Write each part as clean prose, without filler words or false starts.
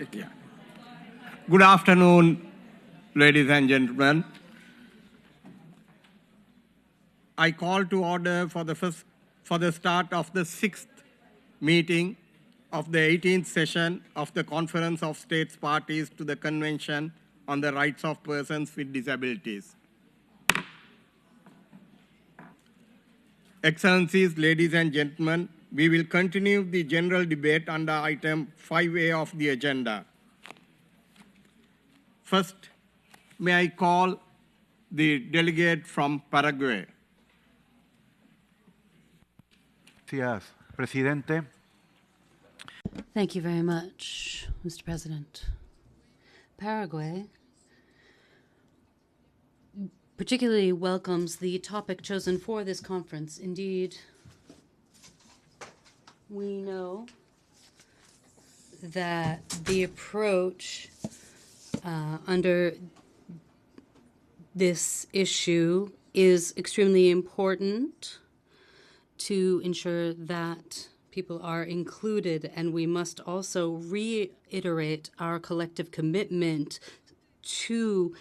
Yeah. Good afternoon, ladies and gentlemen. I call to order for the start of the 6th meeting of the 18th session of the Conference of States Parties to the Convention on the Rights of Persons with Disabilities. Excellencies, ladies and gentlemen, we will continue the general debate under item 5A of the agenda. First, may I call the delegate from Paraguay. Gracias, Presidente. Thank you very much, Mr. President. Paraguay particularly welcomes the topic chosen for this conference. Indeed, we know that the approach under this issue is extremely important to ensure that people are included, and we must also reiterate our collective commitment to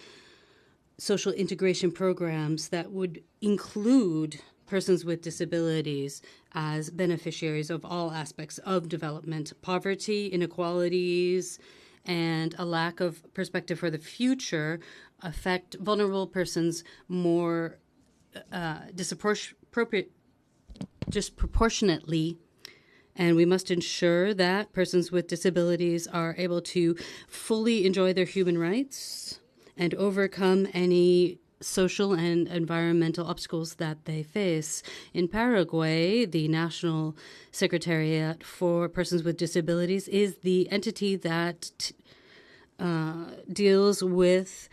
social integration programs that would include persons with disabilities as beneficiaries of all aspects of development. Poverty, inequalities, and a lack of perspective for the future affect vulnerable persons more disproportionately, and we must ensure that persons with disabilities are able to fully enjoy their human rights and overcome any social and environmental obstacles that they face. In Paraguay, the National Secretariat for Persons with Disabilities is the entity that deals with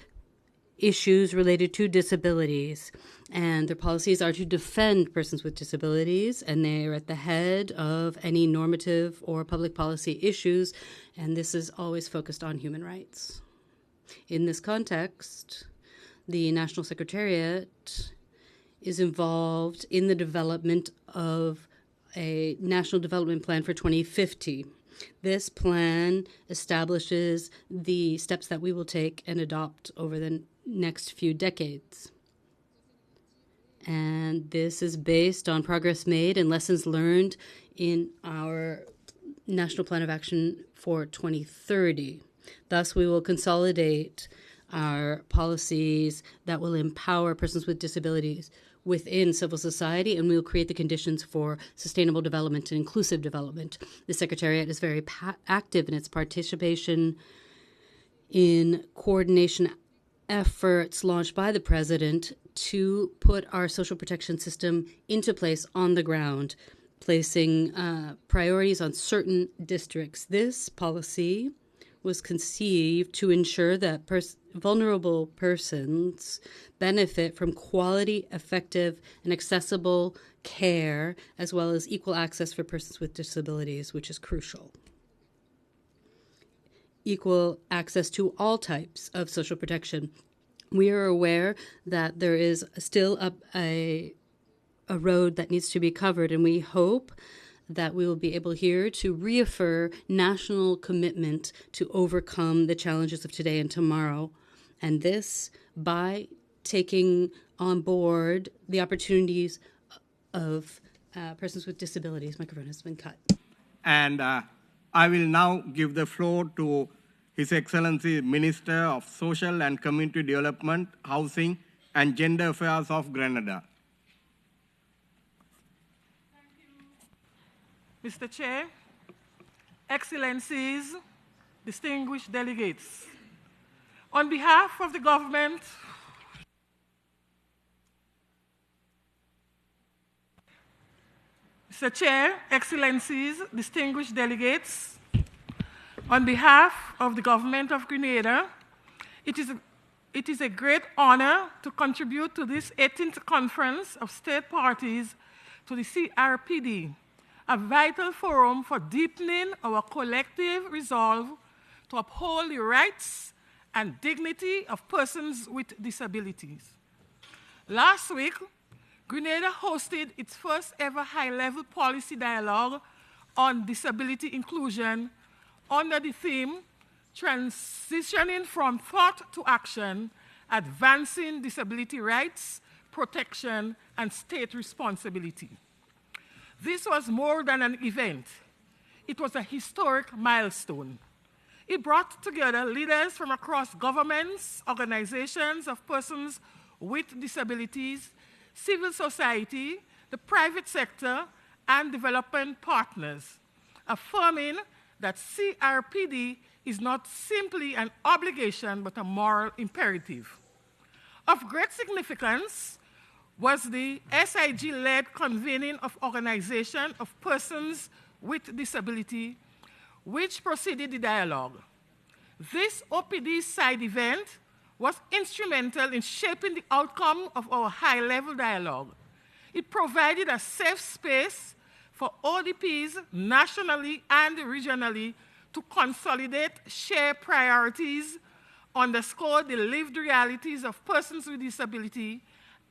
issues related to disabilities, and their policies are to defend persons with disabilities, and they are at the head of any normative or public policy issues, and this is always focused on human rights. In this context, the National Secretariat is involved in the development of a National Development Plan for 2050. This plan establishes the steps that we will take and adopt over the next few decades. And this is based on progress made and lessons learned in our National Plan of Action for 2030. Thus, we will consolidate our policies that will empower persons with disabilities within civil society, and we will create the conditions for sustainable development and inclusive development. The Secretariat is very active in its participation in coordination efforts launched by the President to put our social protection system into place on the ground, placing priorities on certain districts. This policy was conceived to ensure that vulnerable persons benefit from quality, effective, and accessible care, as well as equal access for persons with disabilities, which is crucial. Equal access to all types of social protection. We are aware that there is still a road that needs to be covered, and we hope that we will be able here to reaffirm national commitment to overcome the challenges of today and tomorrow, and this by taking on board the opportunities of persons with disabilities. Microphone has been cut. And I will now give the floor to His Excellency Minister of Social and Community Development, Housing and Gender Affairs of Grenada. Mr. Chair, Excellencies, distinguished delegates, on behalf of the government, Mr. Chair, Excellencies, distinguished delegates, on behalf of the government of Grenada, it is a great honor to contribute to this 18th Conference of State Parties to the CRPD, a vital forum for deepening our collective resolve to uphold the rights and dignity of persons with disabilities. Last week, Grenada hosted its first ever high-level policy dialogue on disability inclusion under the theme, transitioning from thought to action, advancing disability rights, protection, and state responsibility. This was more than an event. It was a historic milestone. It brought together leaders from across governments, organizations of persons with disabilities, civil society, the private sector, and development partners, affirming that CRPD is not simply an obligation but a moral imperative. Of great significance was the SIG-led convening of organization of persons with disability, which preceded the dialogue. This OPD side event was instrumental in shaping the outcome of our high-level dialogue. It provided a safe space for ODPs nationally and regionally to consolidate, share priorities, underscore the lived realities of persons with disability,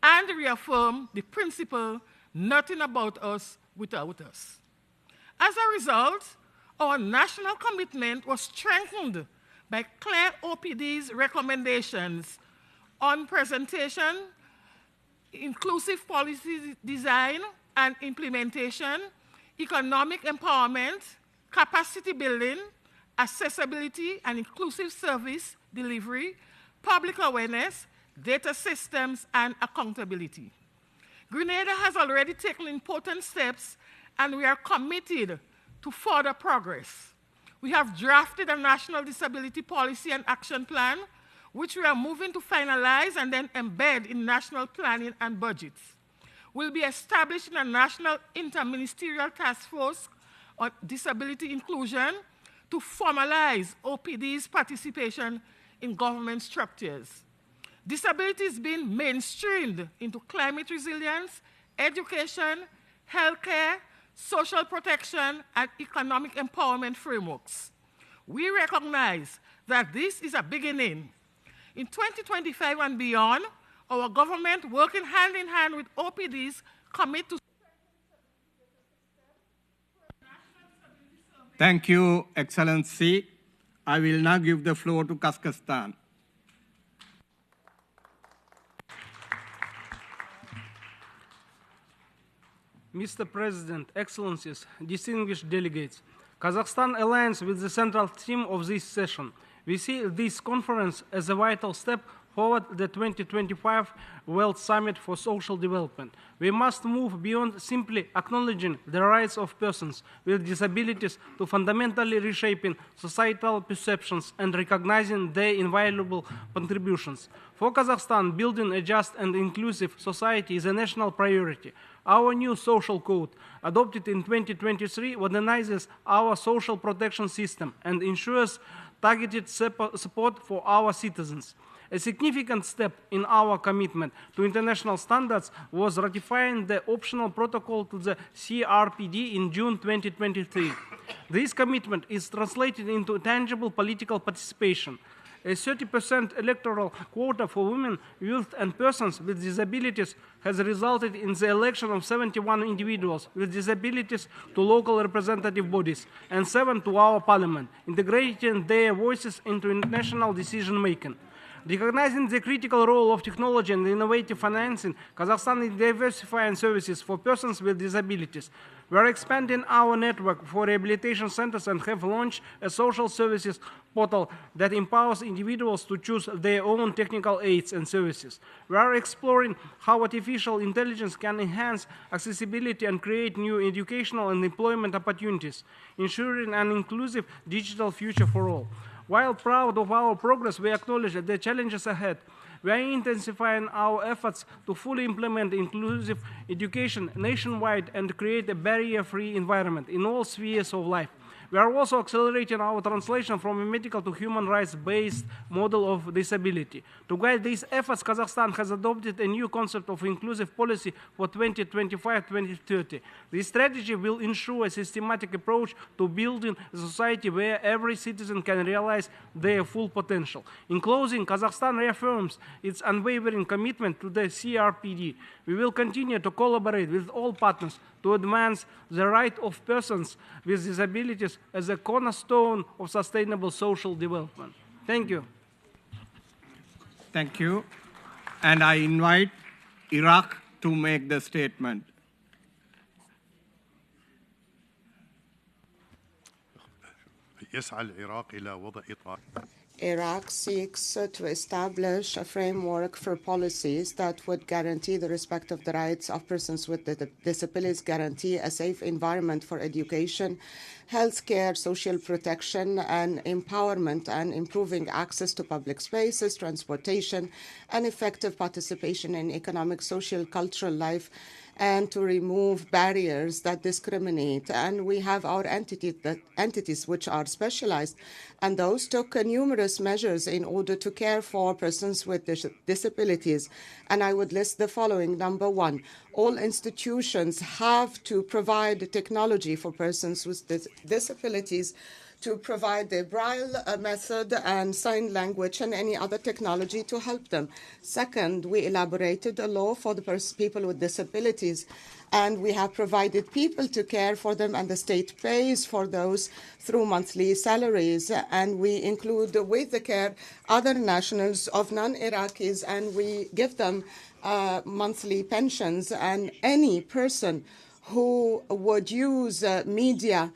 and reaffirm the principle, nothing about us without us. As a result, our national commitment was strengthened by clear OPD's recommendations on presentation, inclusive policy design and implementation, economic empowerment, capacity building, accessibility and inclusive service delivery, public awareness, data systems, and accountability. Grenada has already taken important steps, and we are committed to further progress. We have drafted a national disability policy and action plan, which we are moving to finalize and then embed in national planning and budgets. We'll be establishing a national interministerial task force on disability inclusion to formalize OPD's participation in government structures. Disability is being mainstreamed into climate resilience, education, healthcare, social protection, and economic empowerment frameworks. We recognize that this is a beginning. In 2025 and beyond, our government, working hand in hand with OPDs, commit to... Thank you, Excellency. I will now give the floor to Kazakhstan. Mr. President, Excellencies, distinguished delegates, Kazakhstan aligns with the central theme of this session. We see this conference as a vital step forward the 2025 World Summit for Social Development. We must move beyond simply acknowledging the rights of persons with disabilities to fundamentally reshaping societal perceptions and recognizing their invaluable contributions. For Kazakhstan, building a just and inclusive society is a national priority. Our new social code, adopted in 2023, modernizes our social protection system and ensures targeted support for our citizens. A significant step in our commitment to international standards was ratifying the optional protocol to the CRPD in June 2023. This commitment is translated into tangible political participation. A 30% electoral quota for women, youth, and persons with disabilities has resulted in the election of 71 individuals with disabilities to local representative bodies and 7 to our parliament, integrating their voices into national decision-making. Recognizing the critical role of technology and innovative financing, Kazakhstan is diversifying services for persons with disabilities. We are expanding our network for rehabilitation centers and have launched a social services portal that empowers individuals to choose their own technical aids and services. We are exploring how artificial intelligence can enhance accessibility and create new educational and employment opportunities, ensuring an inclusive digital future for all. While proud of our progress, we acknowledge the challenges ahead. We are intensifying our efforts to fully implement inclusive education nationwide and create a barrier-free environment in all spheres of life. We are also accelerating our translation from a medical to human rights-based model of disability. To guide these efforts, Kazakhstan has adopted a new concept of inclusive policy for 2025-2030. This strategy will ensure a systematic approach to building a society where every citizen can realize their full potential. In closing, Kazakhstan reaffirms its unwavering commitment to the CRPD. We will continue to collaborate with all partners to advance the right of persons with disabilities delegates as a cornerstone of sustainable social development. Thank you. Thank you. And I invite Iraq to make the statement. يسعى العراق إلى وضع إطار. Iraq seeks to establish a framework for policies that would guarantee the respect of the rights of persons with disabilities, guarantee a safe environment for education, healthcare, social protection, and empowerment, and improving access to public spaces, transportation, and effective participation in economic, social, cultural life, and to remove barriers that discriminate. And we have our entities which are specialized, and those took numerous measures in order to care for persons with disabilities. And I would list the following. Number one, all institutions have to provide technology for persons with disabilities, to provide the Braille method and sign language and any other technology to help them. Second, we elaborated a law for the people with disabilities, and we have provided people to care for them, and the state pays for those through monthly salaries. And we include with the care other nationals of non-Iraqis, and we give them monthly pensions. And any person who would use media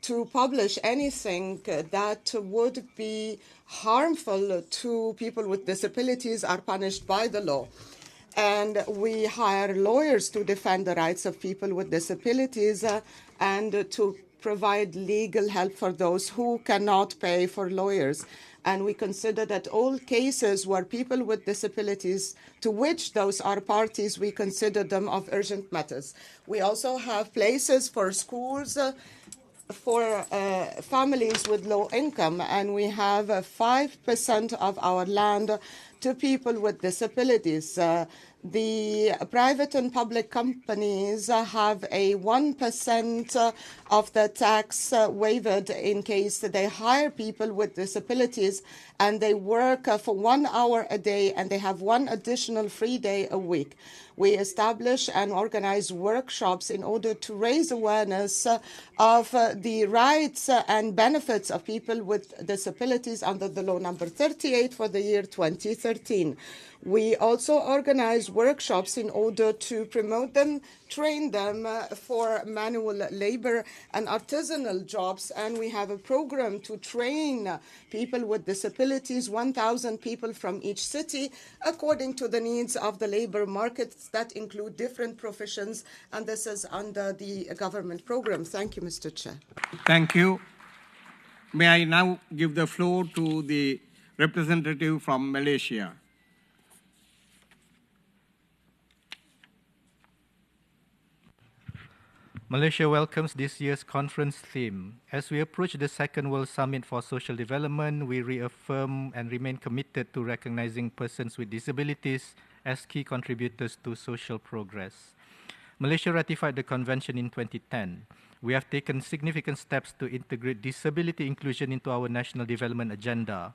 to publish anything that would be harmful to people with disabilities are punished by the law. And we hire lawyers to defend the rights of people with disabilities and to provide legal help for those who cannot pay for lawyers. And we consider that all cases where people with disabilities, to which those are parties, we consider them of urgent matters. We also have places for schools for families with low income, and we have 5% of our land to people with disabilities. The private and public companies have a 1% of the tax waived in case they hire people with disabilities and they work for 1 hour a day and they have one additional free day a week. We establish and organize workshops in order to raise awareness of the rights and benefits of people with disabilities under the law number 38 for the year 2013. We also organize workshops in order to promote them, train them for manual labor and artisanal jobs, and we have a program to train people with disabilities, 1,000 people from each city, according to the needs of the labor markets that include different professions, and this is under the government program. Thank you, Mr. Chair. Thank you. May I now give the floor to the representative from Malaysia. Malaysia welcomes this year's conference theme. As we approach the Second World Summit for Social Development, we reaffirm and remain committed to recognizing persons with disabilities as key contributors to social progress. Malaysia ratified the convention in 2010. We have taken significant steps to integrate disability inclusion into our national development agenda.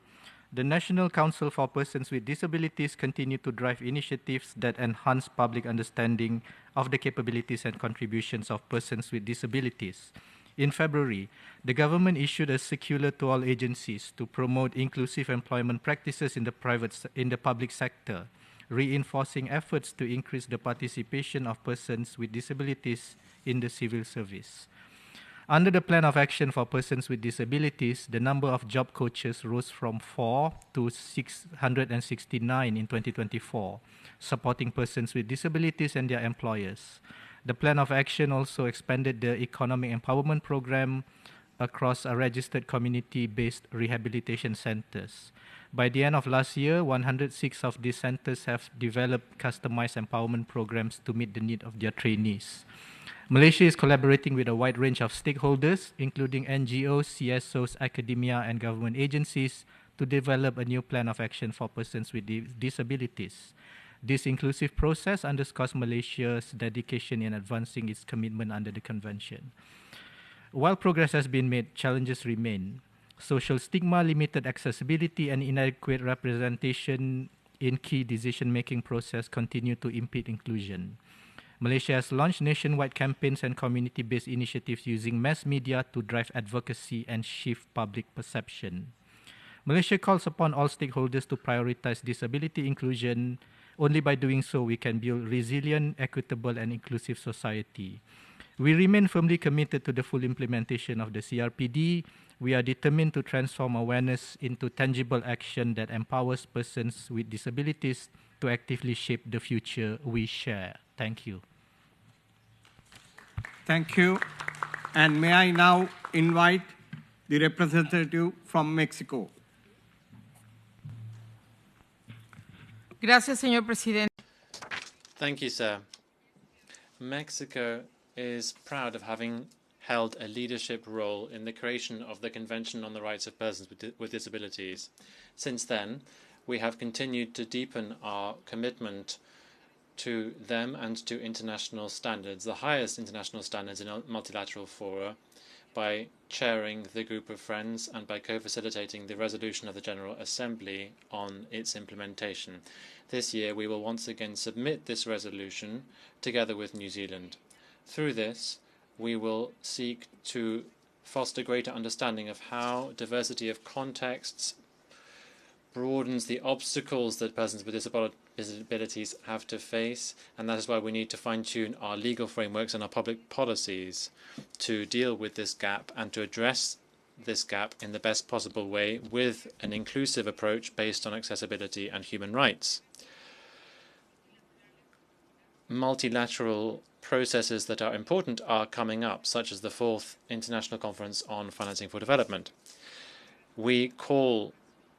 The National Council for Persons with Disabilities continue to drive initiatives that enhance public understanding of the capabilities and contributions of persons with disabilities. In February, the government issued a circular to all agencies to promote inclusive employment practices in the public sector, reinforcing efforts to increase the participation of persons with disabilities in the civil service. Under the Plan of Action for Persons with Disabilities, the number of job coaches rose from 4 to 669 in 2024, supporting persons with disabilities and their employers. The Plan of Action also expanded the Economic Empowerment Program across registered community-based rehabilitation centers. By the end of last year, 106 of these centers have developed customized empowerment programs to meet the need of their trainees. Malaysia is collaborating with a wide range of stakeholders, including NGOs, CSOs, academia, and government agencies, to develop a new plan of action for persons with disabilities. This inclusive process underscores Malaysia's dedication in advancing its commitment under the Convention. While progress has been made, challenges remain. Social stigma, limited accessibility, and inadequate representation in key decision-making process continue to impede inclusion. Malaysia has launched nationwide campaigns and community-based initiatives using mass media to drive advocacy and shift public perception. Malaysia calls upon all stakeholders to prioritize disability inclusion. Only by doing so, we can build resilient, equitable, and inclusive society. We remain firmly committed to the full implementation of the CRPD. We are determined to transform awareness into tangible action that empowers persons with disabilities to actively shape the future we share. Thank you. Thank you. And may I now invite the representative from Mexico. Gracias, señor presidente. Thank you, sir. Mexico is proud of having held a leadership role in the creation of the Convention on the Rights of Persons with Disabilities. Since then, we have continued to deepen our commitment to them and to international standards, the highest international standards in multilateral fora, by chairing the group of friends and by co-facilitating the resolution of the General Assembly on its implementation. This year, we will once again submit this resolution together with New Zealand. Through this, we will seek to foster greater understanding of how diversity of contexts broadens the obstacles that persons with disabilities have to face, and that is why we need to fine-tune our legal frameworks and our public policies to deal with this gap and to address this gap in the best possible way with an inclusive approach based on accessibility and human rights. Multilateral processes that are important are coming up, such as the 4th International Conference on Financing for Development. We call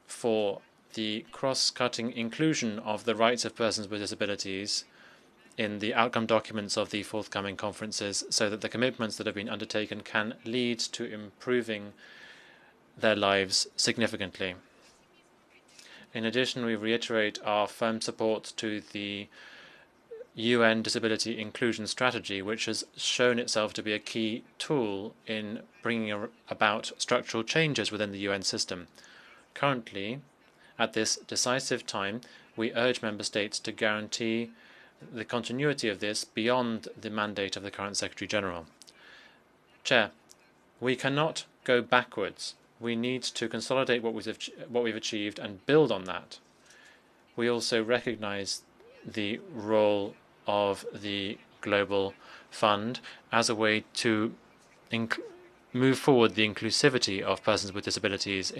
for the cross-cutting inclusion of the rights of persons with disabilities in the outcome documents of the forthcoming conferences so that the commitments that have been undertaken can lead to improving their lives significantly. In addition, we reiterate our firm support to the UN Disability Inclusion Strategy, which has shown itself to be a key tool in bringing about structural changes within the UN system. Currently, at this decisive time, we urge Member States to guarantee the continuity of this beyond the mandate of the current Secretary-General. Chair, we cannot go backwards. We need to consolidate what we've achieved and build on that. We also recognize the role of the Global Fund as a way to move forward the inclusivity of persons with disabilities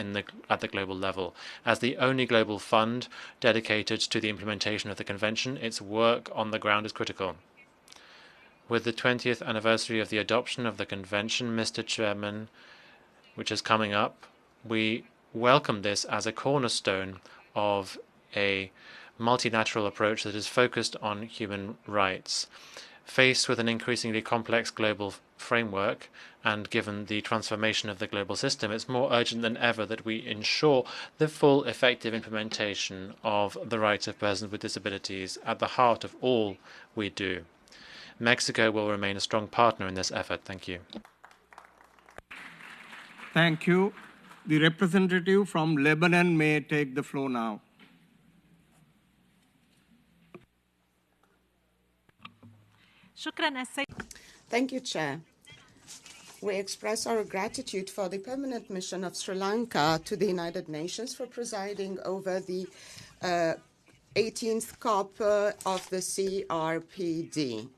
at the global level. As the only global fund dedicated to the implementation of the Convention, its work on the ground is critical. With the 20th anniversary of the adoption of the Convention, Mr. Chairman, which is coming up, we welcome this as a cornerstone of a multilateral approach that is focused on human rights. Faced with an increasingly complex global framework and given the transformation of the global system, it's more urgent than ever that we ensure the full effective implementation of the rights of persons with disabilities at the heart of all we do. Mexico will remain a strong partner in this effort. Thank you. Thank you. The representative from Lebanon may take the floor now. Thank you, Chair. We express our gratitude for the permanent mission of Sri Lanka to the United Nations for presiding over the 18th COP of the CRPD,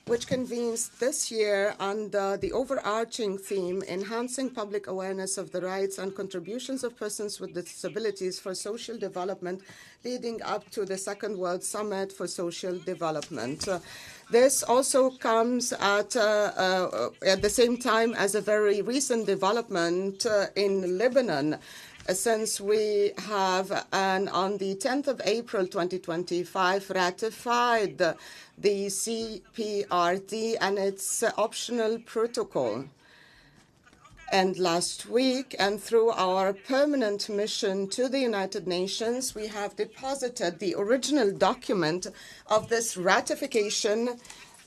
which convenes this year under the overarching theme, Enhancing Public Awareness of the Rights and Contributions of Persons with Disabilities for Social Development, leading up to the Second World Summit for Social Development. This also comes at the same time as a very recent development in Lebanon, since we have, on the 10th of April 2025, ratified the CRPD and its optional protocol. And last week, and through our permanent mission to the United Nations, we have deposited the original document of this ratification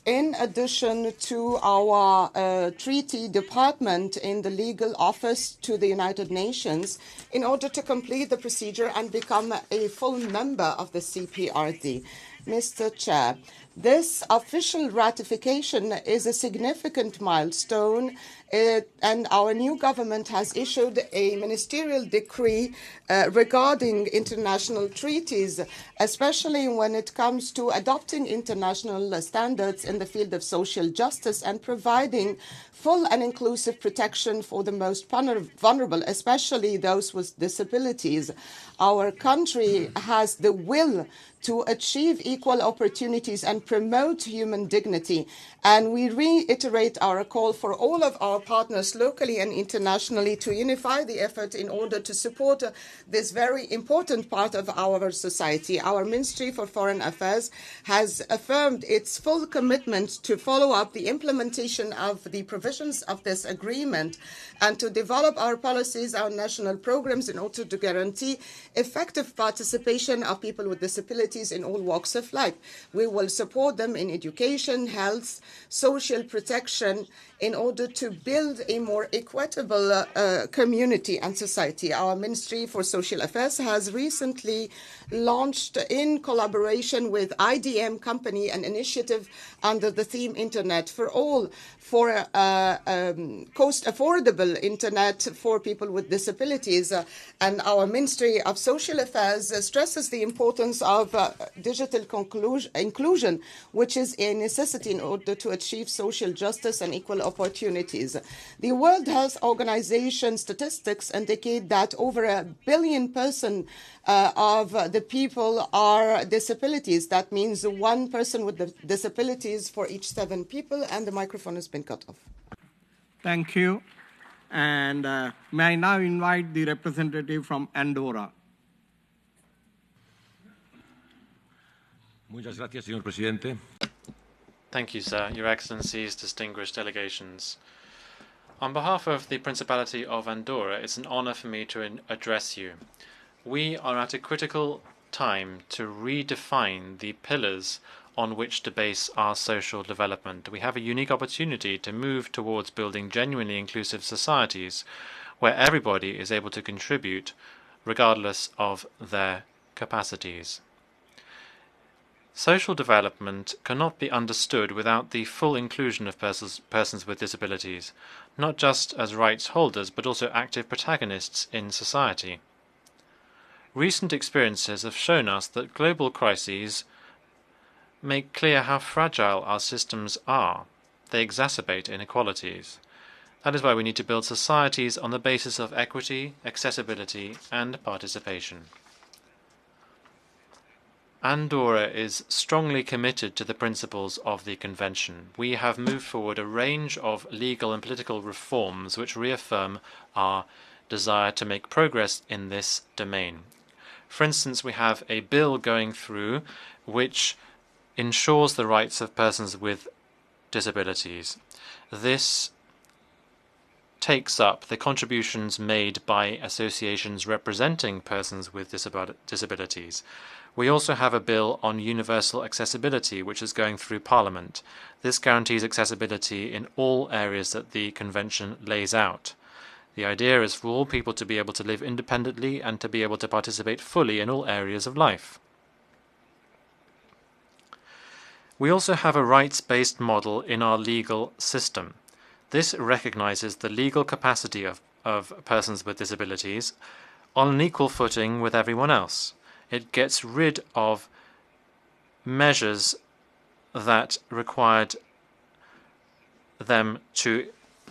in addition to our treaty department in the legal office to the United Nations in order to complete the procedure and become a full member of the CRPD. Mr. Chair, this official ratification is a significant milestone, and our new government has issued a ministerial decree regarding international treaties, especially when it comes to adopting international standards in the field of social justice and providing full and inclusive protection for the most vulnerable, especially those with disabilities. Our country has the will to achieve equal opportunities and promote human dignity. And we reiterate our call for all of our partners locally and internationally to unify the effort in order to support this very important part of our society. Our Ministry for Foreign Affairs has affirmed its full commitment to follow up the implementation of the provisions of this agreement and to develop our policies, our national programs in order to guarantee effective participation of people with disabilities in all walks of life. We will support them in education, health, social protection in order to build a more equitable community and society. Our Ministry for Social Affairs has recently launched, in collaboration with IDM Company, an initiative under the theme Internet for All, for cost-affordable Internet for people with disabilities. And our Ministry of Social Affairs stresses the importance of digital inclusion, which is a necessity in order to achieve social justice and equal opportunities. The World Health Organization statistics indicate that over 1 billion persons of the people are disabilities. That means 1 person with disabilities for each 7 people, and the microphone has been cut off. Thank you. And may I now invite the representative from Andorra. Muchas gracias, señor presidente. Thank you, sir, Your Excellencies, distinguished delegations. On behalf of the Principality of Andorra, it's an honor for me to address you. We are at a critical time to redefine the pillars on which to base our social development. We have a unique opportunity to move towards building genuinely inclusive societies where everybody is able to contribute regardless of their capacities. Social development cannot be understood without the full inclusion of persons with disabilities, not just as rights holders, but also active protagonists in society. Recent experiences have shown us that global crises make clear how fragile our systems are. They exacerbate inequalities. That is why we need to build societies on the basis of equity, accessibility, and participation. Andorra is strongly committed to the principles of the Convention. We have moved forward a range of legal and political reforms which reaffirm our desire to make progress in this domain. For instance, we have a bill going through which ensures the rights of persons with disabilities. This takes up the contributions made by associations representing persons with disabilities. We also have a bill on universal accessibility, which is going through Parliament. This guarantees accessibility in all areas that the Convention lays out. The idea is for all people to be able to live independently and to be able to participate fully in all areas of life. We also have a rights-based model in our legal system. This recognizes the legal capacity of persons with disabilities on an equal footing with everyone else. It gets rid of measures that required them to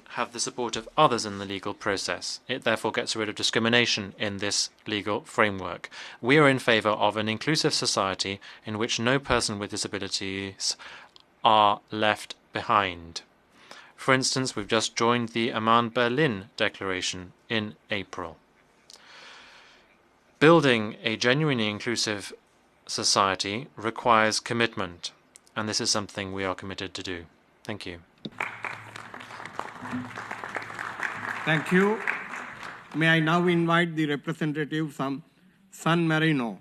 have the support of others in the legal process. It therefore gets rid of discrimination in this legal framework. We are in favor of an inclusive society in which no person with disabilities are left behind. For instance, we've just joined the Amman-Berlin Declaration in April. Building a genuinely inclusive society requires commitment, and this is something we are committed to do. Thank you. Thank you. May I now invite the representative from San Marino.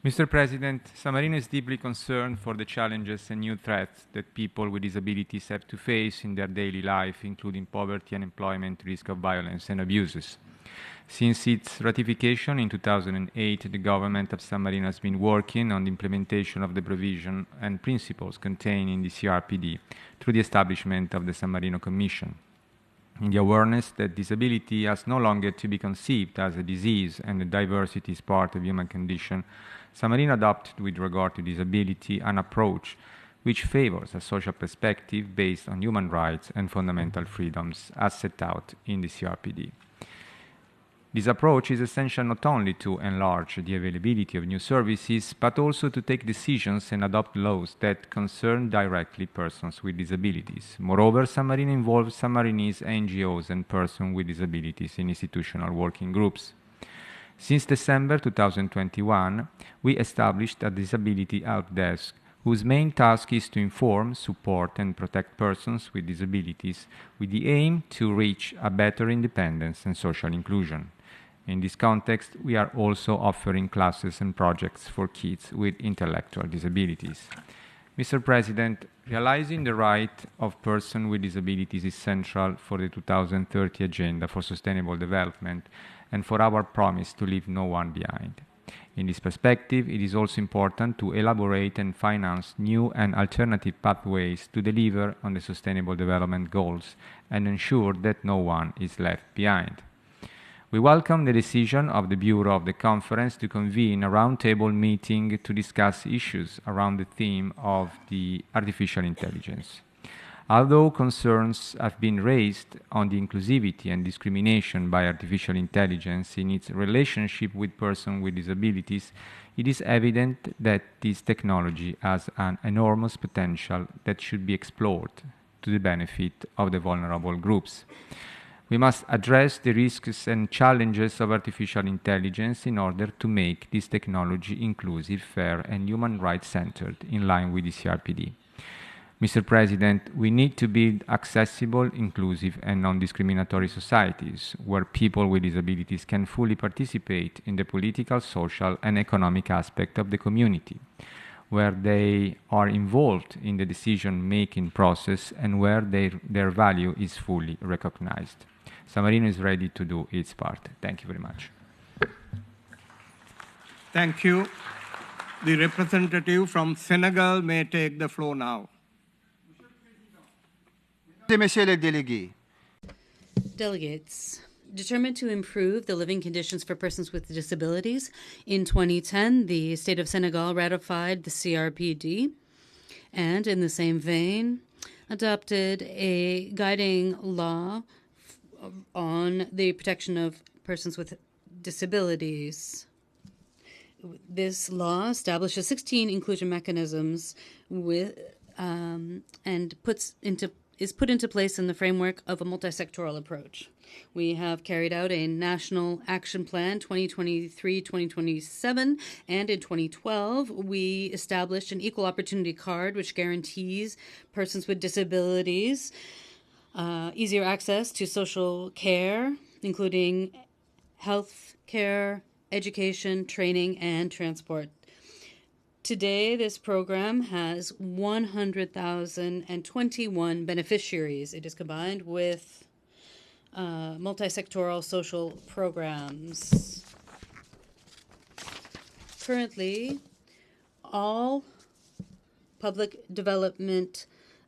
Mr. President, San Marino is deeply concerned for the challenges and new threats that people with disabilities have to face in their daily life, including poverty, unemployment, risk of violence and abuses. Since its ratification in 2008, the government of San Marino has been working on the implementation of the provision and principles contained in the CRPD through the establishment of the San Marino Commission. In the awareness that disability has no longer to be conceived as a disease and that diversity is part of human condition, San Marino adopted with regard to disability an approach which favors a social perspective based on human rights and fundamental freedoms as set out in the CRPD. This approach is essential not only to enlarge the availability of new services, but also to take decisions and adopt laws that concern directly persons with disabilities. Moreover, San Marino involves San Marinese NGOs and persons with disabilities in institutional working groups. Since December 2021, we established a disability help desk whose main task is to inform, support, and protect persons with disabilities with the aim to reach a better independence and social inclusion. In this context, we are also offering classes and projects for kids with intellectual disabilities. Mr. President, realizing the right of persons with disabilities is central for the 2030 Agenda for Sustainable Development and for our promise to leave no one behind. In this perspective, it is also important to elaborate and finance new and alternative pathways to deliver on the Sustainable Development Goals and ensure that no one is left behind. We welcome the decision of the Bureau of the Conference to convene a roundtable meeting to discuss issues around the theme of the artificial intelligence. Although concerns have been raised on the inclusivity and discrimination by artificial intelligence in its relationship with persons with disabilities, it is evident that this technology has an enormous potential that should be explored to the benefit of the vulnerable groups. We must address the risks and challenges of artificial intelligence in order to make this technology inclusive, fair, and human rights-centered in line with the CRPD. Mr. President, we need to build accessible, inclusive, and non-discriminatory societies where people with disabilities can fully participate in the political, social, and economic aspect of the community, where they are involved in the decision-making process and where their value is fully recognized. San Marino is ready to do its part. Thank you very much. Thank you. The representative from Senegal may take the floor now. Messieurs les délégués, Delegates, determined to improve the living conditions for persons with disabilities, in 2010, the state of Senegal ratified the CRPD and, in the same vein, adopted a guiding law on the protection of persons with disabilities. This law establishes 16 inclusion mechanisms with, and is put into place in the framework of a multi-sectoral approach. We have carried out a national action plan 2023-2027, and in 2012, we established an equal opportunity card which guarantees persons with disabilities easier access to social care, including health care, education, training, and transport. Today, this program has 100,021 beneficiaries. It is combined with multi-sectoral social programs. Currently, all public development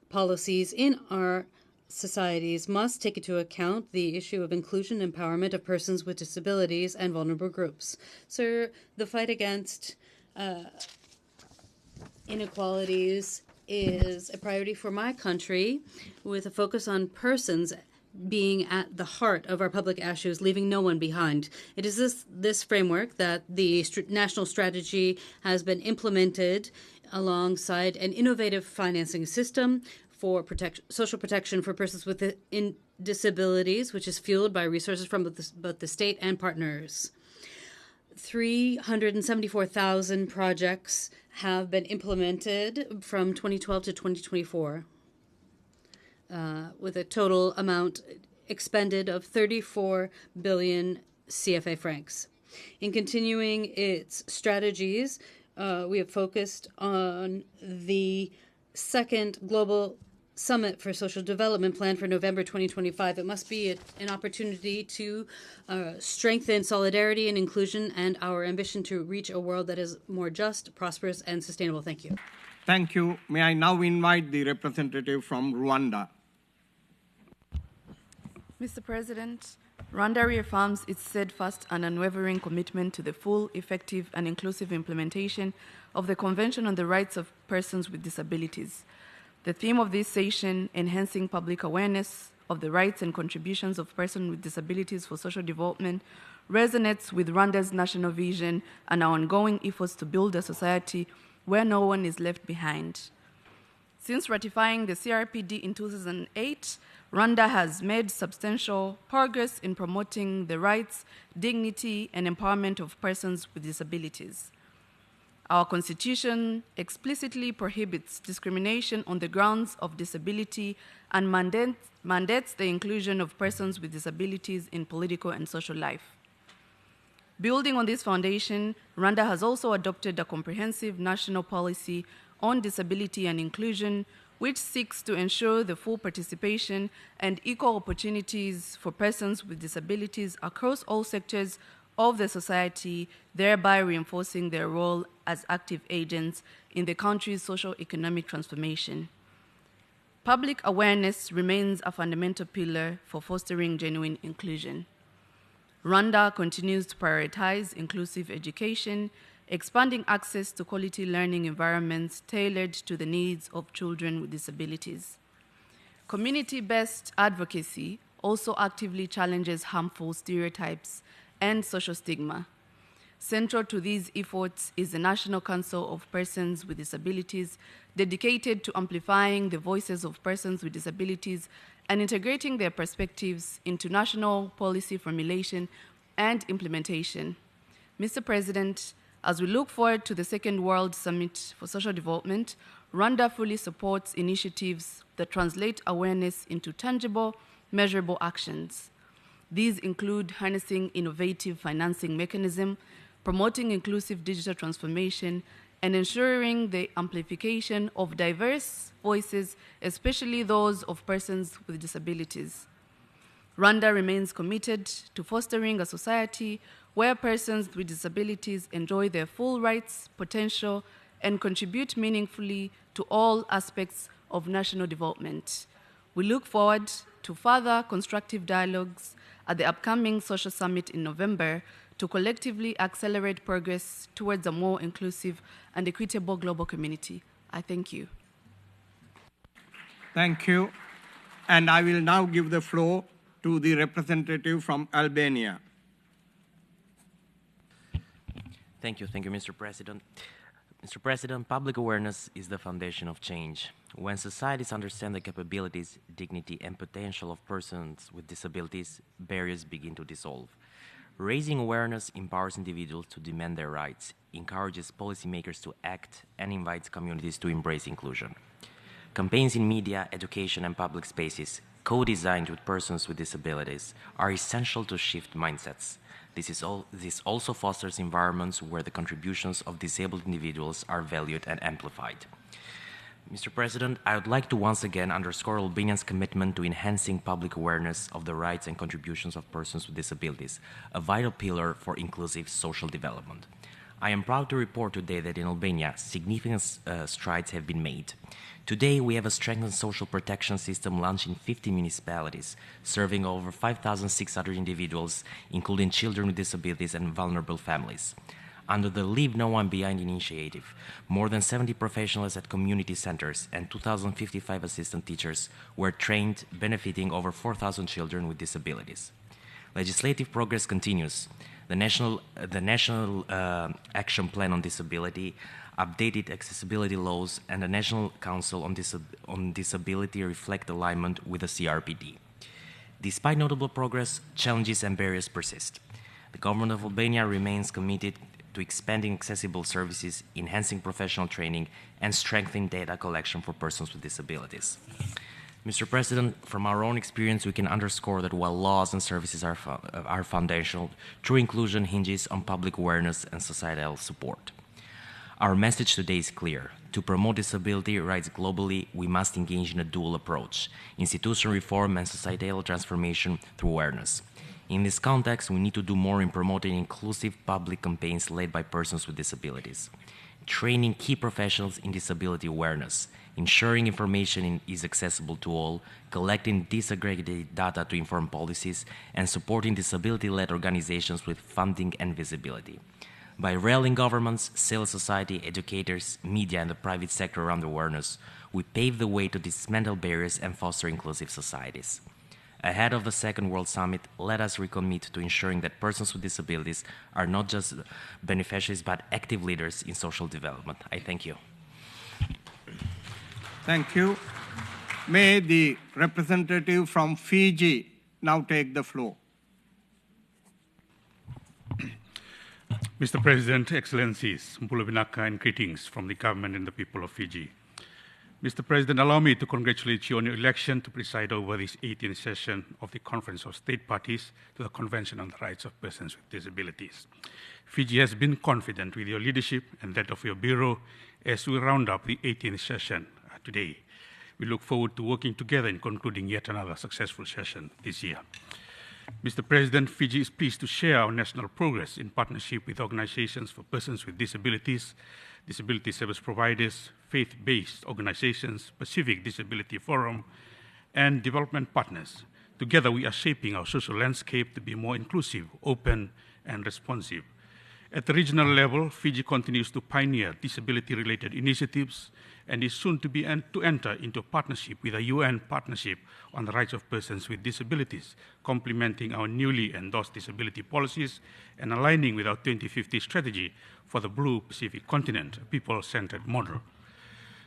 policies in our societies must take into account the issue of inclusion and empowerment of persons with disabilities and vulnerable groups. Sir, the fight against inequalities is a priority for my country, with a focus on persons being at the heart of our public issues, leaving no one behind. It is this framework that the national strategy has been implemented alongside an innovative financing system for social protection for persons with disabilities, which is fueled by resources from both the state and partners. 374,000 projects have been implemented from 2012 to 2024, with a total amount expended of 34 billion CFA francs. In continuing its strategies, we have focused on the second global Summit for Social Development planned for November 2025. It must be an opportunity to strengthen solidarity and inclusion and our ambition to reach a world that is more just, prosperous, and sustainable. Thank you. Thank you. May I now invite the representative from Rwanda? Mr. President, Rwanda reaffirms its steadfast and unwavering commitment to the full, effective, and inclusive implementation of the Convention on the Rights of Persons with Disabilities. The theme of this session, enhancing public awareness of the rights and contributions of persons with disabilities for social development, resonates with Rwanda's national vision and our ongoing efforts to build a society where no one is left behind. Since ratifying the CRPD in 2008, Rwanda has made substantial progress in promoting the rights, dignity, and empowerment of persons with disabilities. Our Constitution explicitly prohibits discrimination on the grounds of disability and mandates the inclusion of persons with disabilities in political and social life. Building on this foundation, Rwanda has also adopted a comprehensive national policy on disability and inclusion, which seeks to ensure the full participation and equal opportunities for persons with disabilities across all sectors of the society, thereby reinforcing their role as active agents in the country's socio-economic transformation. Public awareness remains a fundamental pillar for fostering genuine inclusion. Rwanda continues to prioritize inclusive education, expanding access to quality learning environments tailored to the needs of children with disabilities. Community-based advocacy also actively challenges harmful stereotypes and social stigma. Central to these efforts is the National Council of Persons with Disabilities, dedicated to amplifying the voices of persons with disabilities and integrating their perspectives into national policy formulation and implementation. Mr. President, as we look forward to the Second World Summit for Social Development, Rwanda fully supports initiatives that translate awareness into tangible, measurable actions. These include harnessing innovative financing mechanisms, promoting inclusive digital transformation, and ensuring the amplification of diverse voices, especially those of persons with disabilities. Rwanda remains committed to fostering a society where persons with disabilities enjoy their full rights, potential, and contribute meaningfully to all aspects of national development. We look forward to further constructive dialogues at the upcoming Social Summit in November to collectively accelerate progress towards a more inclusive and equitable global community. I thank you. Thank you. And I will now give the floor to the representative from Albania. Thank you, Mr. President. Mr. President, public awareness is the foundation of change. When societies understand the capabilities, dignity, and potential of persons with disabilities, barriers begin to dissolve. Raising awareness empowers individuals to demand their rights, encourages policymakers to act, and invites communities to embrace inclusion. Campaigns in media, education, and public spaces, co-designed with persons with disabilities, are essential to shift mindsets. This also fosters environments where the contributions of disabled individuals are valued and amplified. Mr. President, I would like to once again underscore Albania's commitment to enhancing public awareness of the rights and contributions of persons with disabilities, a vital pillar for inclusive social development. I am proud to report today that in Albania, significant strides have been made. Today, we have a strengthened social protection system launched in 50 municipalities, serving over 5,600 individuals, including children with disabilities and vulnerable families. Under the Leave No One Behind initiative, more than 70 professionals at community centers and 2,055 assistant teachers were trained, benefiting over 4,000 children with disabilities. Legislative progress continues. The National Action Plan on Disability, updated accessibility laws, and the National Council on Disability reflect alignment with the CRPD. Despite notable progress, challenges and barriers persist. The government of Albania remains committed to expanding accessible services, enhancing professional training, and strengthening data collection for persons with disabilities. Mr. President, from our own experience, we can underscore that while laws and services are foundational, true inclusion hinges on public awareness and societal support. Our message today is clear. To promote disability rights globally, we must engage in a dual approach: institutional reform and societal transformation through awareness. In this context, we need to do more in promoting inclusive public campaigns led by persons with disabilities, training key professionals in disability awareness, ensuring information is accessible to all, collecting disaggregated data to inform policies, and supporting disability-led organizations with funding and visibility. By rallying governments, civil society, educators, media, and the private sector around awareness, we pave the way to dismantle barriers and foster inclusive societies. Ahead of the Second World Summit, let us recommit to ensuring that persons with disabilities are not just beneficiaries but active leaders in social development. I thank you. Thank you. May the representative from Fiji now take the floor. Mr. President, Excellencies, Mbulubinaka, and greetings from the government and the people of Fiji. Mr. President, allow me to congratulate you on your election to preside over this 18th session of the Conference of State Parties to the Convention on the Rights of Persons with Disabilities. Fiji has been confident with your leadership and that of your Bureau as we round up the 18th session today. We look forward to working together in concluding yet another successful session this year. Mr. President, Fiji is pleased to share our national progress in partnership with organizations for persons with disabilities, disability service providers, faith-based organizations, Pacific Disability Forum, and development partners. Together, we are shaping our social landscape to be more inclusive, open, and responsive. At the regional level, Fiji continues to pioneer disability-related initiatives and is soon to enter into a partnership with a UN partnership on the rights of persons with disabilities, complementing our newly endorsed disability policies and aligning with our 2050 strategy for the Blue Pacific continent, a people-centered model.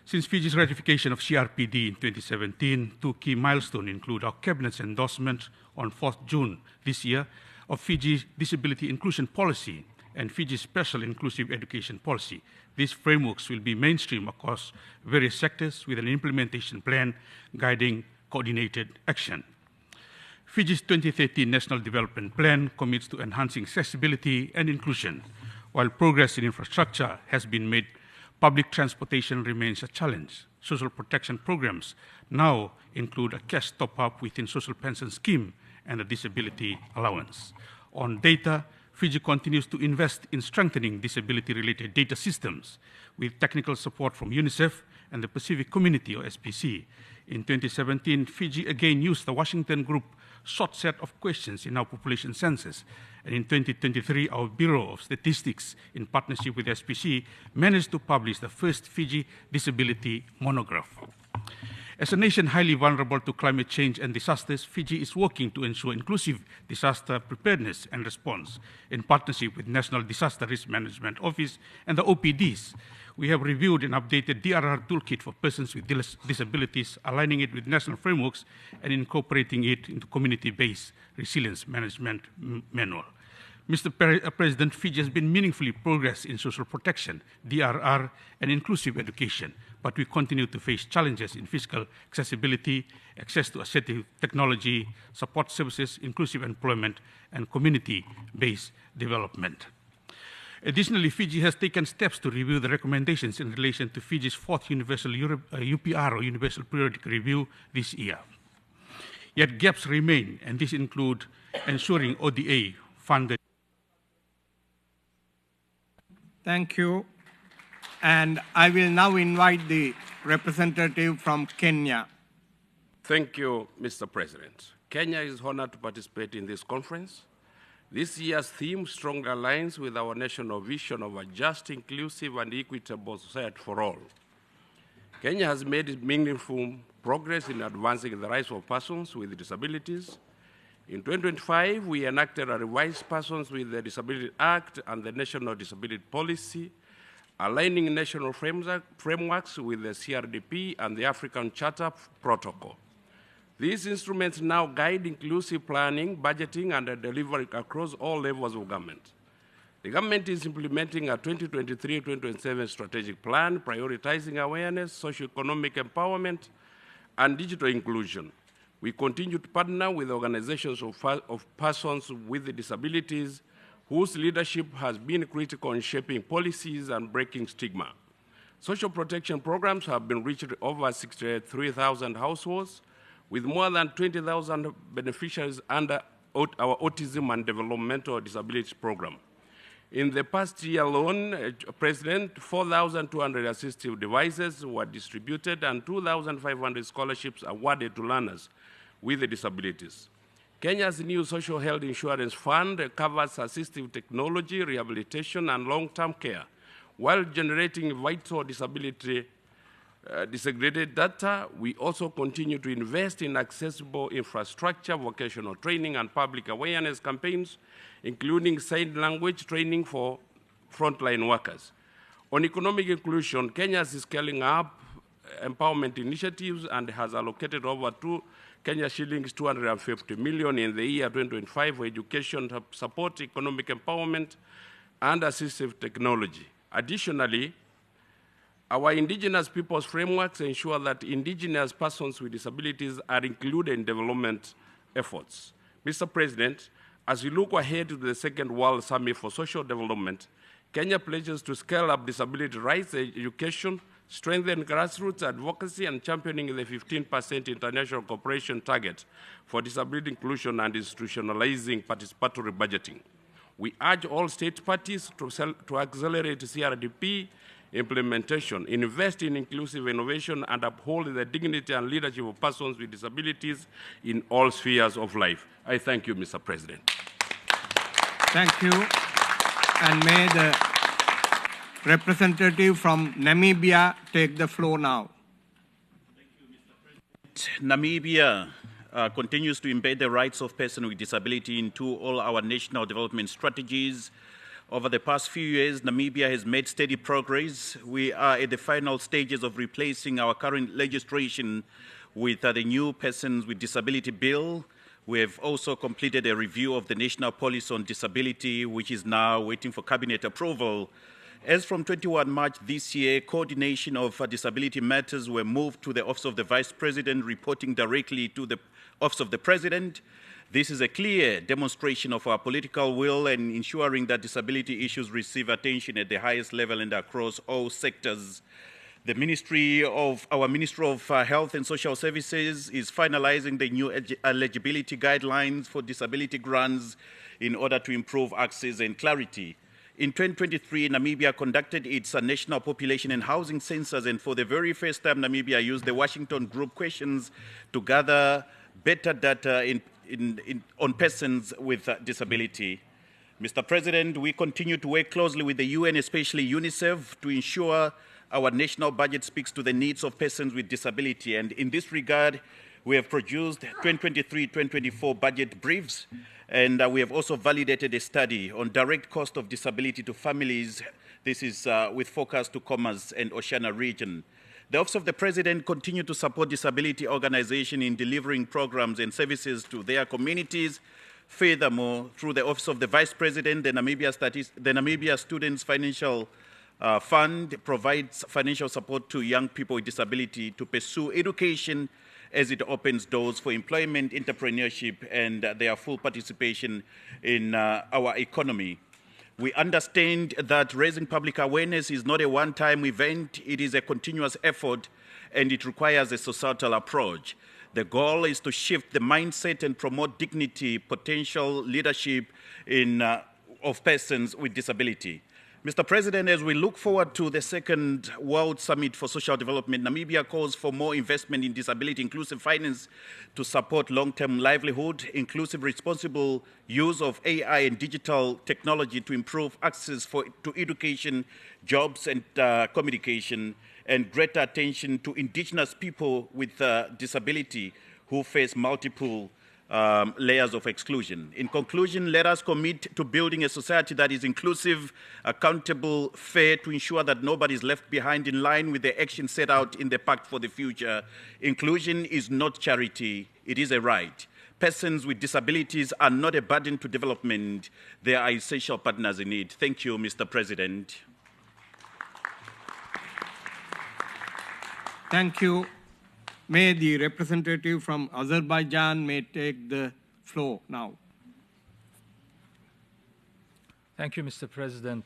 Since Fiji's ratification of CRPD in 2017, two key milestones include our Cabinet's endorsement on 4th June this year of Fiji's disability inclusion policy and Fiji's special inclusive education policy. These frameworks will be mainstream across various sectors with an implementation plan guiding coordinated action. Fiji's 2013 National Development Plan commits to enhancing accessibility and inclusion. While progress in infrastructure has been made, public transportation remains a challenge. Social protection programs now include a cash top-up within social pension scheme and a disability allowance. On data, Fiji continues to invest in strengthening disability-related data systems with technical support from UNICEF and the Pacific Community, or SPC. In 2017, Fiji again used the Washington Group short set of questions in our population census. And in 2023, our Bureau of Statistics, in partnership with SPC, managed to publish the first Fiji disability monograph. As a nation highly vulnerable to climate change and disasters, Fiji is working to ensure inclusive disaster preparedness and response. In partnership with National Disaster Risk Management Office and the OPDs, we have reviewed and updated DRR toolkit for persons with disabilities, aligning it with national frameworks and incorporating it into community-based resilience management manual. Mr. President, Fiji has been meaningfully progressed in social protection, DRR, and inclusive education, but we continue to face challenges in physical accessibility, access to assistive technology, support services, inclusive employment, and community-based development. Additionally, Fiji has taken steps to review the recommendations in relation to Fiji's fourth Universal UPR, or Universal Periodic Review, this year. Yet gaps remain, and these include ensuring ODA funded. Thank you. And I will now invite the representative from Kenya. Thank you, Mr. President. Kenya is honored to participate in this conference. This year's theme strongly aligns with our national vision of a just, inclusive, and equitable society for all. Kenya has made meaningful progress in advancing the rights of persons with disabilities. In 2025, we enacted a revised Persons with the Disability Act and the National Disability Policy, aligning national frameworks with the CRDP and the African Charter Protocol. These instruments now guide inclusive planning, budgeting, and delivery across all levels of government. The government is implementing a 2023-2027 strategic plan, prioritizing awareness, socio-economic empowerment, and digital inclusion. We continue to partner with organizations of persons with disabilities whose leadership has been critical in shaping policies and breaking stigma. Social protection programs have been reached over 63,000 households, with more than 20,000 beneficiaries under our Autism and Developmental Disabilities Program. In the past year alone, President, 4,200 assistive devices were distributed and 2,500 scholarships awarded to learners with disabilities. Kenya's new Social Health Insurance Fund covers assistive technology, rehabilitation, and long-term care, while generating vital disability disaggregated data. We also continue to invest in accessible infrastructure, vocational training, and public awareness campaigns, including sign language training for frontline workers. On economic inclusion, Kenya is scaling up empowerment initiatives and has allocated over Kenya shillings 250 million in the year 2025 for education to support economic empowerment and assistive technology. Additionally, our Indigenous peoples frameworks ensure that Indigenous persons with disabilities are included in development efforts. Mr. President, as we look ahead to the Second World Summit for Social Development, Kenya pledges to scale up disability rights education, strengthen grassroots advocacy, and championing the 15% international cooperation target for disability inclusion and institutionalizing participatory budgeting. We urge all state parties to accelerate CRDP implementation, invest in inclusive innovation, and uphold the dignity and leadership of persons with disabilities in all spheres of life. I thank you, Mr. President. Thank you. And may the representative from Namibia take the floor now. Thank you, Mr. President. Namibia continues to embed the rights of persons with disability into all our national development strategies. Over the past few years, Namibia has made steady progress. We are at the final stages of replacing our current legislation with the new Persons with Disability Bill. We have also completed a review of the National Policy on Disability, which is now waiting for cabinet approval. As from 21 March this year, coordination of disability matters were moved to the Office of the Vice President, reporting directly to the Office of the President. This is a clear demonstration of our political will and ensuring that disability issues receive attention at the highest level and across all sectors. Our Ministry of Health and Social Services is finalizing the new eligibility guidelines for disability grants in order to improve access and clarity. In 2023, Namibia conducted its national population and housing census, and for the very first time, Namibia used the Washington Group questions to gather better data on persons with disability. Mr. President, we continue to work closely with the UN, especially UNICEF, to ensure our national budget speaks to the needs of persons with disability. And in this regard, we have produced 2023-2024 budget briefs, and we have also validated a study on direct cost of disability to families. This is with focus to Commerce and Oceania region. The Office of the President continue to support disability organizations in delivering programs and services to their communities. Furthermore, through the Office of the Vice President, the Namibia Students Financial Fund provides financial support to young people with disability to pursue education as it opens doors for employment, entrepreneurship, and their full participation in our economy. We understand that raising public awareness is not a one-time event. It is a continuous effort, and it requires a societal approach. The goal is to shift the mindset and promote dignity, potential leadership of persons with disability. Mr. President, as we look forward to the Second World Summit for Social Development, Namibia calls for more investment in disability inclusive finance to support long-term livelihood, inclusive responsible use of AI and digital technology to improve access to education, jobs, and communication, and greater attention to Indigenous people with disability who face multiple layers of exclusion. In conclusion, let us commit to building a society that is inclusive, accountable, fair, to ensure that nobody is left behind, in line with the action set out in the Pact for the Future. Inclusion is not charity, it is a right. Persons with disabilities are not a burden to development, they are essential partners in it. Thank you, Mr. President. Thank you. May the representative from Azerbaijan may take the floor now. Thank you, Mr. President.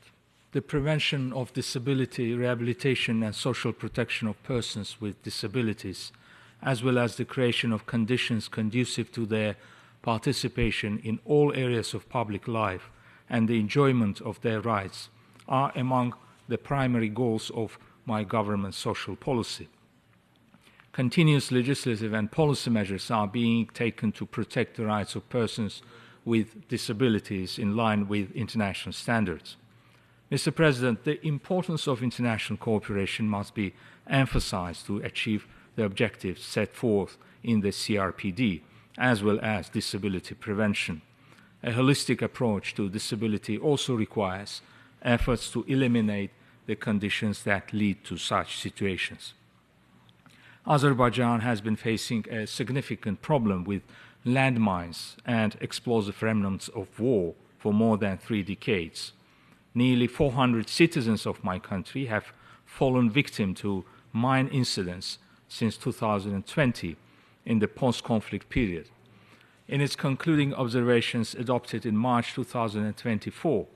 The prevention of disability, rehabilitation, and social protection of persons with disabilities, as well as the creation of conditions conducive to their participation in all areas of public life and the enjoyment of their rights, are among the primary goals of my government's social policy. Continuous legislative and policy measures are being taken to protect the rights of persons with disabilities in line with international standards. Mr. President, the importance of international cooperation must be emphasized to achieve the objectives set forth in the CRPD, as well as disability prevention. A holistic approach to disability also requires efforts to eliminate the conditions that lead to such situations. Azerbaijan has been facing a significant problem with landmines and explosive remnants of war for more than 3 decades. Nearly 400 citizens of my country have fallen victim to mine incidents since 2020 in the post-conflict period. In its concluding observations adopted in March 2024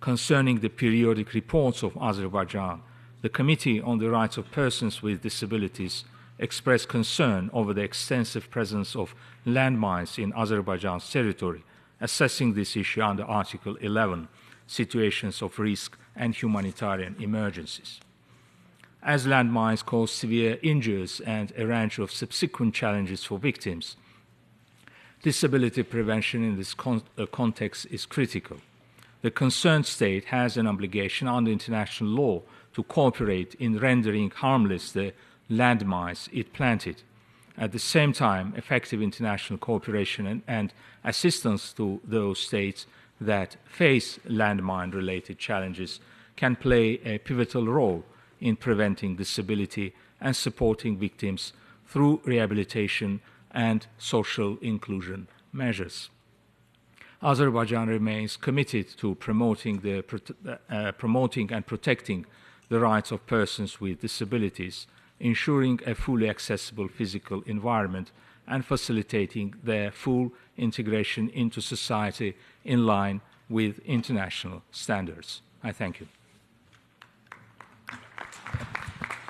concerning the periodic reports of Azerbaijan, the Committee on the Rights of Persons with Disabilities expressed concern over the extensive presence of landmines in Azerbaijan's territory, assessing this issue under Article 11, situations of risk and humanitarian emergencies. As landmines cause severe injuries and a range of subsequent challenges for victims, disability prevention in this context is critical. The concerned state has an obligation under international law to cooperate in rendering harmless the landmines it planted. At the same time, effective international cooperation and assistance to those states that face landmine-related challenges can play a pivotal role in preventing disability and supporting victims through rehabilitation and social inclusion measures. Azerbaijan remains committed to promoting and protecting the rights of persons with disabilities, ensuring a fully accessible physical environment, and facilitating their full integration into society in line with international standards. I thank you.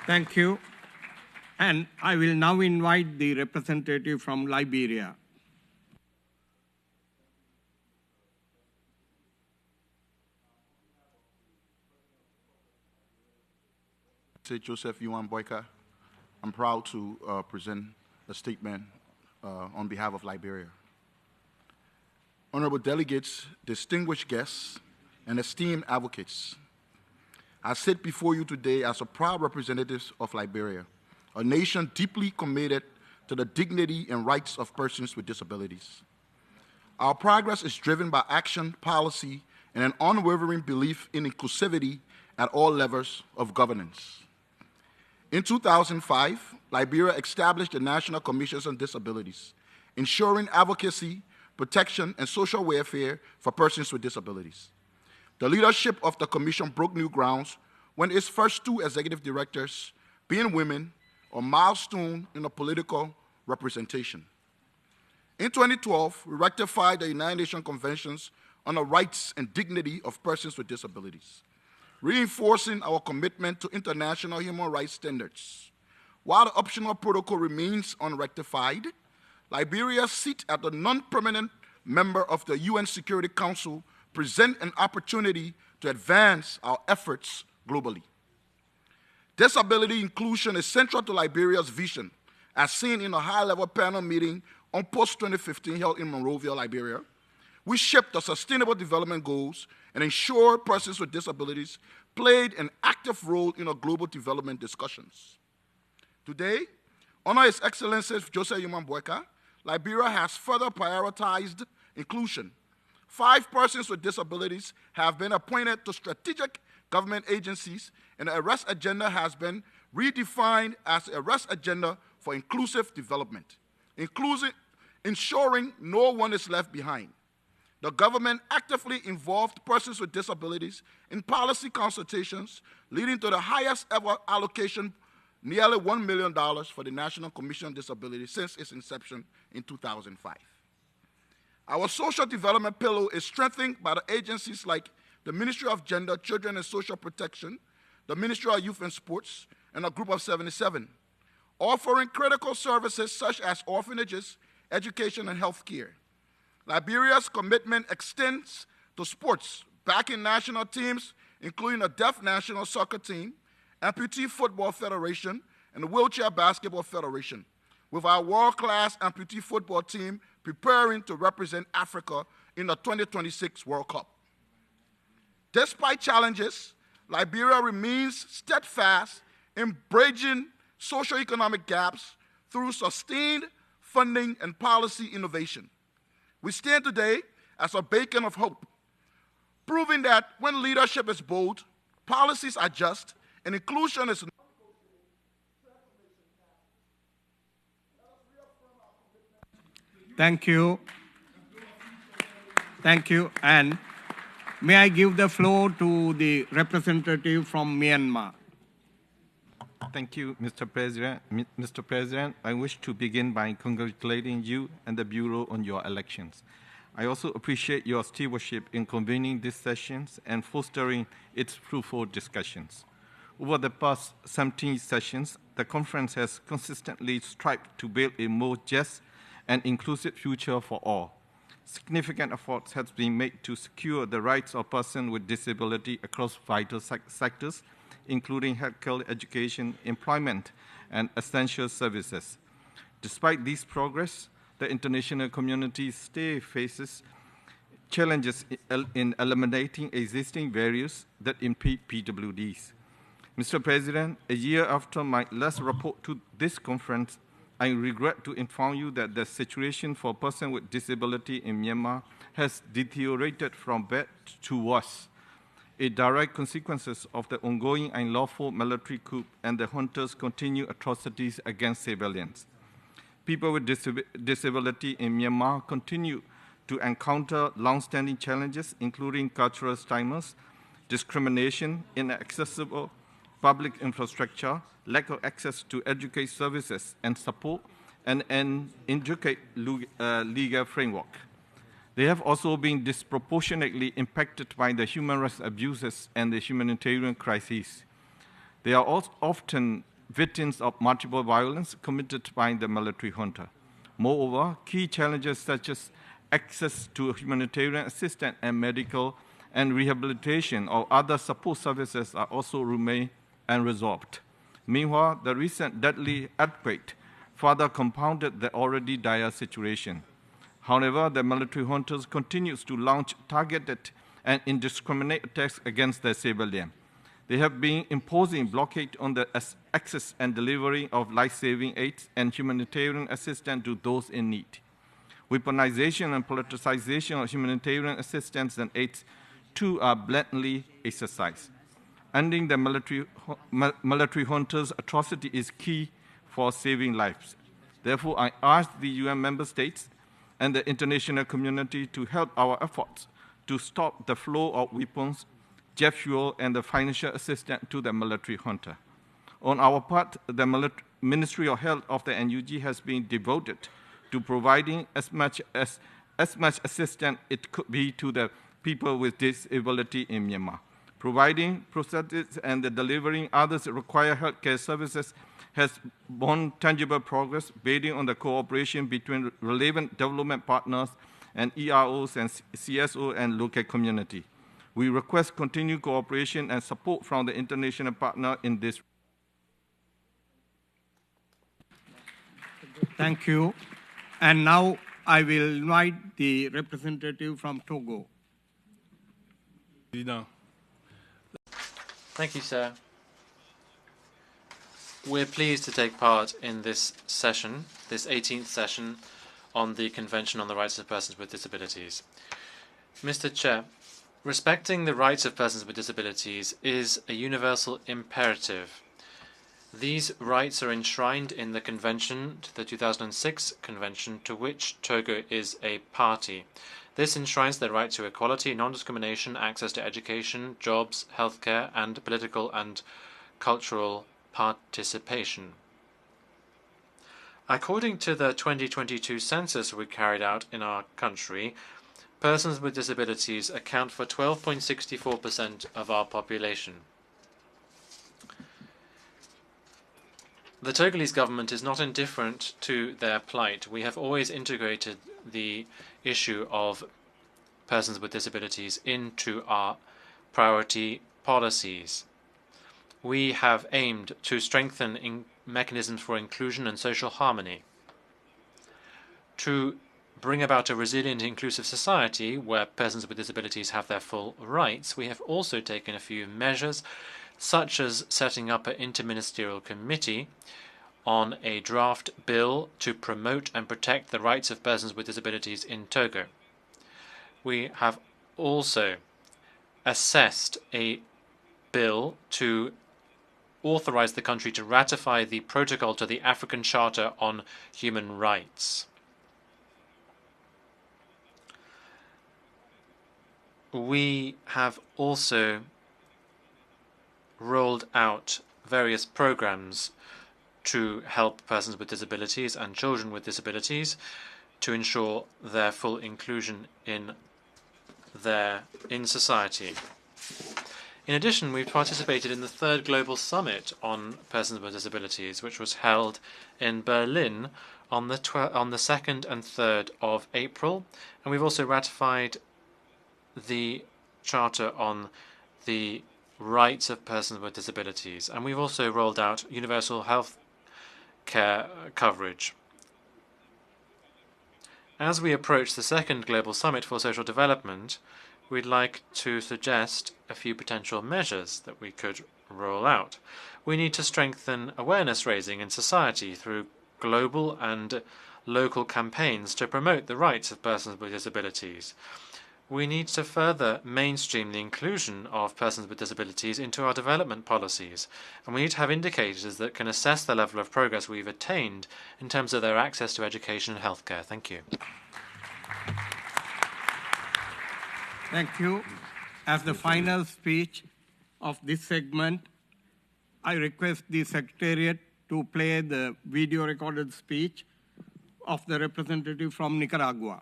Thank you. And I will now invite the representative from Liberia. Joseph Yuan Boyka. I'm proud to present a statement on behalf of Liberia. Honorable delegates, distinguished guests, and esteemed advocates, I sit before you today as a proud representative of Liberia, a nation deeply committed to the dignity and rights of persons with disabilities. Our progress is driven by action, policy, and an unwavering belief in inclusivity at all levels of governance. In 2005, Liberia established the National Commission on Disabilities, ensuring advocacy, protection, and social welfare for persons with disabilities. The leadership of the Commission broke new grounds when its first 2 executive directors, being women, a milestone in the political representation. In 2012, we ratified the United Nations Conventions on the Rights and Dignity of Persons with Disabilities, reinforcing our commitment to international human rights standards. While the optional protocol remains unratified, Liberia's seat as the non-permanent member of the UN Security Council presents an opportunity to advance our efforts globally. Disability inclusion is central to Liberia's vision, as seen in a high-level panel meeting on post-2015 held in Monrovia, Liberia. We shaped the Sustainable Development Goals and ensured persons with disabilities played an active role in our global development discussions. Today, under His Excellency Joseph Yuan Boyka, Liberia has further prioritized inclusion. 5 persons with disabilities have been appointed to strategic government agencies, and the arrest agenda has been redefined as a arrest agenda for inclusive development, ensuring no one is left behind. The government actively involved persons with disabilities in policy consultations, leading to the highest ever allocation, nearly $1 million for the National Commission on Disabilities since its inception in 2005. Our social development pillar is strengthened by the agencies like the Ministry of Gender, Children and Social Protection, the Ministry of Youth and Sports, and a Group of 77, offering critical services such as orphanages, education, and health care. Liberia's commitment extends to sports, backing national teams, including the Deaf National Soccer Team, Amputee Football Federation, and the Wheelchair Basketball Federation, with our world-class amputee football team preparing to represent Africa in the 2026 World Cup. Despite challenges, Liberia remains steadfast in bridging socioeconomic gaps through sustained funding and policy innovation. We stand today as a beacon of hope, proving that when leadership is bold, policies are just, and inclusion is Thank you. Thank you. And may I give the floor to the representative from Myanmar? Thank you, Mr. President. Mr. President, I wish to begin by congratulating you and the Bureau on your elections. I also appreciate your stewardship in convening these sessions and fostering its fruitful discussions. Over the past 17 sessions, the conference has consistently strived to build a more just and inclusive future for all. Significant efforts have been made to secure the rights of persons with disability across vital sectors, including healthcare, education, employment, and essential services. Despite this progress, the international community still faces challenges in eliminating existing barriers that impede PWDs. Mr. President, a year after my last report to this conference, I regret to inform you that the situation for persons with disability in Myanmar has deteriorated from bad to worse, a direct consequence of the ongoing unlawful military coup and the junta's continued atrocities against civilians. People with disability in Myanmar continue to encounter long-standing challenges, including cultural stigmas, discrimination, inaccessible public infrastructure, lack of access to education services and support, and an intricate legal framework. They have also been disproportionately impacted by the human rights abuses and the humanitarian crises. They are also often victims of multiple violence committed by the military junta. Moreover, key challenges such as access to humanitarian assistance and medical and rehabilitation or other support services are also remain unresolved. Meanwhile, the recent deadly earthquake further compounded the already dire situation. However, the military junta continues to launch targeted and indiscriminate attacks against the civilian. They have been imposing blockade on the access and delivery of life-saving aids and humanitarian assistance to those in need. Weaponization and politicization of humanitarian assistance and aids too are blatantly exercised. Ending the military junta's atrocity is key for saving lives. Therefore, I ask the UN member states and the international community to help our efforts to stop the flow of weapons, jet fuel, and the financial assistance to the military junta. On our part, the Ministry of Health of the NUG has been devoted to providing as much assistance it could be to the people with disability in Myanmar. Providing prosthetics and delivering others required healthcare services has borne tangible progress, building on the cooperation between relevant development partners and EROs and CSO and local community. We request continued cooperation and support from the international partner in this. Thank you. And now I will invite the representative from Togo. Thank you, sir. We're pleased to take part in this session, this 18th session on the Convention on the Rights of Persons with Disabilities. Mr. Chair, respecting the rights of persons with disabilities is a universal imperative. These rights are enshrined in the Convention, the 2006 Convention, to which Togo is a party. This enshrines the right to equality, non-discrimination, access to education, jobs, healthcare, and political and cultural participation. According to the 2022 census we carried out in our country, persons with disabilities account for 12.64% of our population. The Togolese government is not indifferent to their plight. We have always integrated the issue of persons with disabilities into our priority policies. We have aimed to strengthen mechanisms for inclusion and social harmony. To bring about a resilient, inclusive society where persons with disabilities have their full rights, we have also taken a few measures, such as setting up an interministerial committee on a draft bill to promote and protect the rights of persons with disabilities in Togo. We have also assessed a bill to authorize the country to ratify the protocol to the African Charter on Human Rights. We have also rolled out various programs to help persons with disabilities and children with disabilities to ensure their full inclusion in society. In addition, we've participated in the 3rd Global Summit on Persons with Disabilities, which was held in Berlin on the 2nd and 3rd of April, and we've also ratified the Charter on the Rights of Persons with Disabilities, and we've also rolled out universal health care coverage. As we approach the 2nd Global Summit for Social Development, we'd like to suggest a few potential measures that we could roll out. We need to strengthen awareness raising in society through global and local campaigns to promote the rights of persons with disabilities. We need to further mainstream the inclusion of persons with disabilities into our development policies, and we need to have indicators that can assess the level of progress we've attained in terms of their access to education and healthcare. Thank you. Thank you. As the final speech of this segment, I request the Secretariat to play the video recorded speech of the representative from Nicaragua.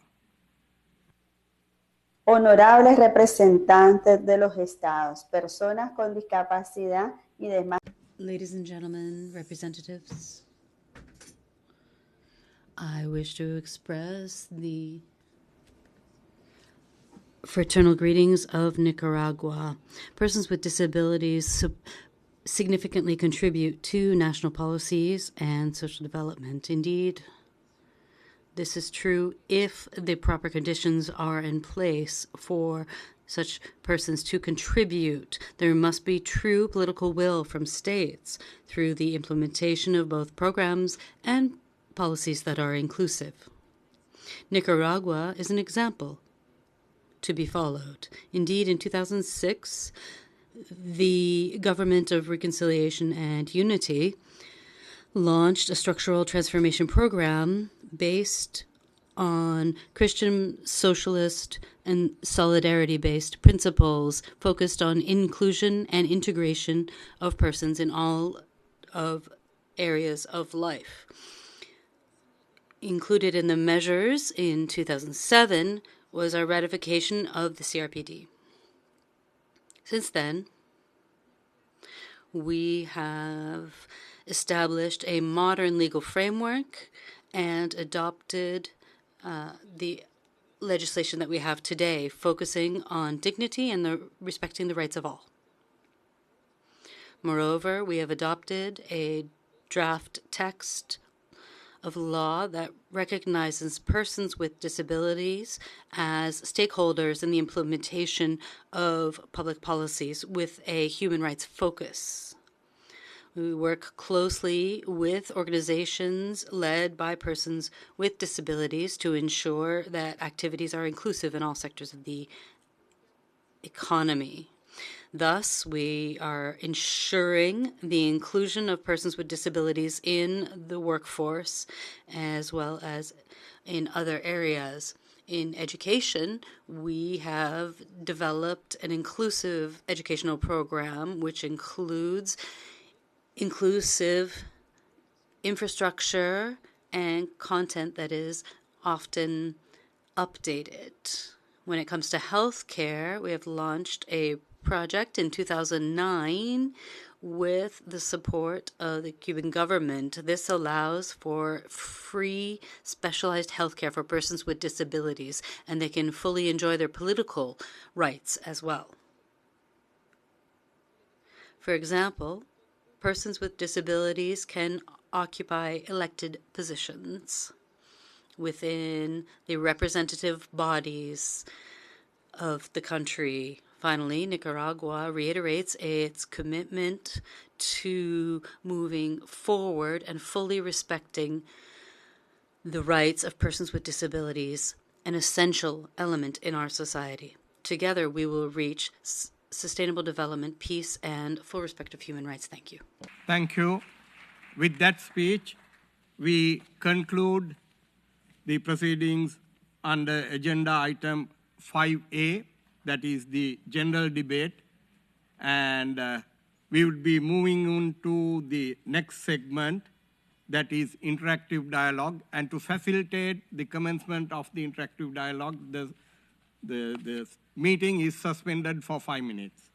Honorables representantes de los estados, personas con discapacidad y demás. Ladies and gentlemen, representatives, I wish to express the fraternal greetings of Nicaragua. Persons with disabilities significantly contribute to national policies and social development. Indeed, this is true if the proper conditions are in place for such persons to contribute. There must be true political will from states through the implementation of both programs and policies that are inclusive. Nicaragua is an example to be followed. Indeed, in 2006, the Government of Reconciliation and Unity launched a structural transformation program based on Christian, socialist, and solidarity-based principles focused on inclusion and integration of persons in all of areas of life. Included in the measures in 2007 was our ratification of the CRPD. Since then, we have established a modern legal framework and adopted the legislation that we have today, focusing on dignity and respecting the rights of all. Moreover, we have adopted a draft text of law that recognizes persons with disabilities as stakeholders in the implementation of public policies with a human rights focus. We work closely with organizations led by persons with disabilities to ensure that activities are inclusive in all sectors of the economy. Thus, we are ensuring the inclusion of persons with disabilities in the workforce as well as in other areas. In education, we have developed an inclusive educational program which includes inclusive infrastructure and content that is often updated. When it comes to healthcare, we have launched a project in 2009 with the support of the Cuban government. This allows for free specialized healthcare for persons with disabilities, and they can fully enjoy their political rights as well. For example, persons with disabilities can occupy elected positions within the representative bodies of the country. Finally, Nicaragua reiterates its commitment to moving forward and fully respecting the rights of persons with disabilities, an essential element in our society. Together, we will reach sustainable development, peace, and full respect of human rights. Thank you. Thank you. With that speech, we conclude the proceedings under agenda item 5A, that is the general debate. And we will be moving on to the next segment, that is interactive dialogue. And to facilitate the commencement of the interactive dialogue, the meeting is suspended for 5 minutes.